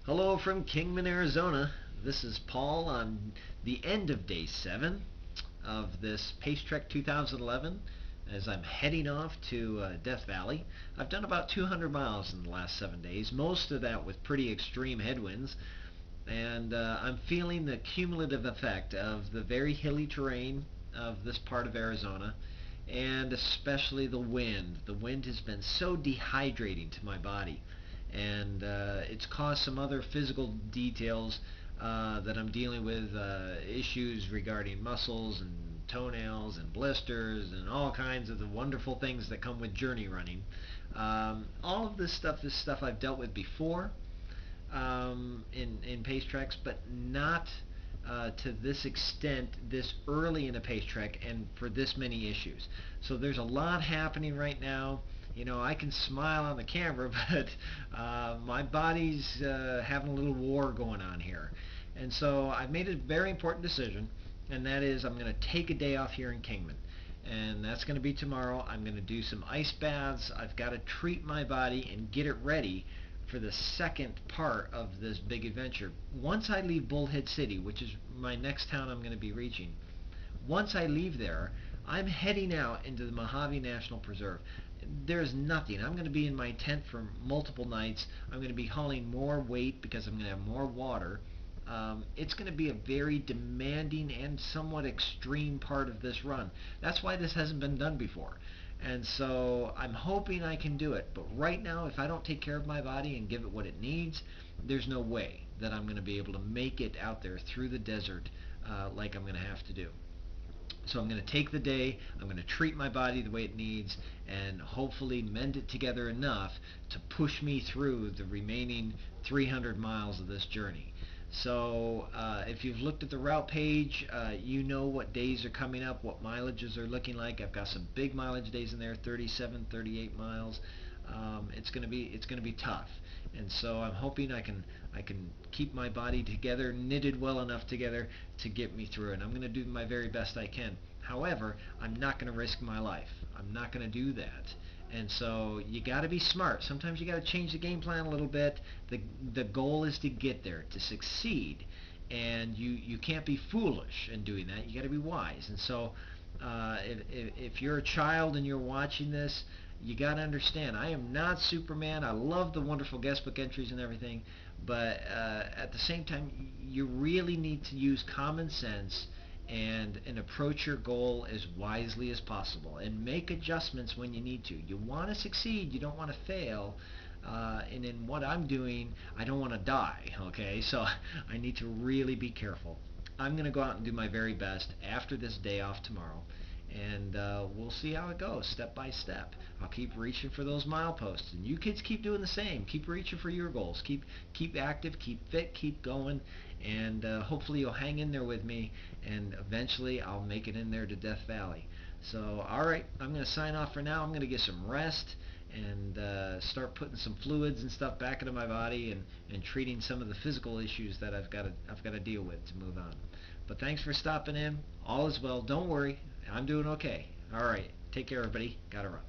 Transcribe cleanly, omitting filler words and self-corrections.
Hello from Kingman, Arizona. This is Paul on the end of day 7 of this Pace Trek 2011 as I'm heading off to Death Valley. I've done about 200 miles in the last 7 days, most of that with pretty extreme headwinds, and I'm feeling the cumulative effect of the very hilly terrain of this part of Arizona, and especially the wind. The wind has been so dehydrating to my body, and it's caused some other physical details that I'm dealing with, issues regarding muscles and toenails and blisters and all kinds of the wonderful things that come with journey running. All of this stuff is stuff I've dealt with before, in pace treks, but not to this extent this early in a pace trek and for this many issues. So there's a lot happening right now. You know, I can smile on the camera, but my body's having a little war going on here. And so I've made a very important decision, and that is I'm going to take a day off here in Kingman. And that's going to be tomorrow. I'm going to do some ice baths. I've got to treat my body and get it ready for the second part of this big adventure. Once I leave Bullhead City, which is my next town I'm going to be reaching, once I leave there, I'm heading out into the Mojave National Preserve. There's nothing. I'm going to be in my tent for multiple nights. I'm going to be hauling more weight because I'm going to have more water. It's going to be a very demanding and somewhat extreme part of this run. That's why this hasn't been done before. And so I'm hoping I can do it. But right now, if I don't take care of my body and give it what it needs, there's no way that I'm going to be able to make it out there through the desert like I'm going to have to do. So I'm going to take the day, I'm going to treat my body the way it needs, and hopefully mend it together enough to push me through the remaining 300 miles of this journey. So if you've looked at the route page, you know what days are coming up, what mileages are looking like. I've got some big mileage days in there, 37, 38 miles. It's going to be tough, and so I'm hoping I can keep my body together, knitted well enough together to get me through it. I'm going to do my very best I can. However, I'm not going to risk my life. I'm not going to do that. And so you got to be smart. Sometimes you got to change the game plan a little bit. The goal is to get there, to succeed, and you can't be foolish in doing that. You got to be wise. And so if you're a child and you're watching this, you got to understand, I am not Superman. I love the wonderful guest book entries and everything, but at the same time, you really need to use common sense and approach your goal as wisely as possible and make adjustments when you need to. You want to succeed, you don't want to fail. And in what I'm doing, I don't want to die, okay? So I need to really be careful. I'm going to go out and do my very best after this day off tomorrow, and we'll see how it goes step by step. I'll keep reaching for those mileposts, and you kids keep doing the same. Keep reaching for your goals. Keep active, keep fit, keep going, and hopefully you'll hang in there with me, and eventually I'll make it in there to Death Valley. So, all right, I'm going to sign off for now. I'm going to get some rest and start putting some fluids and stuff back into my body, and treating some of the physical issues that I've got to deal with to move on. But thanks for stopping in. All is well. Don't worry. I'm doing okay. All right. Take care, everybody. Gotta run.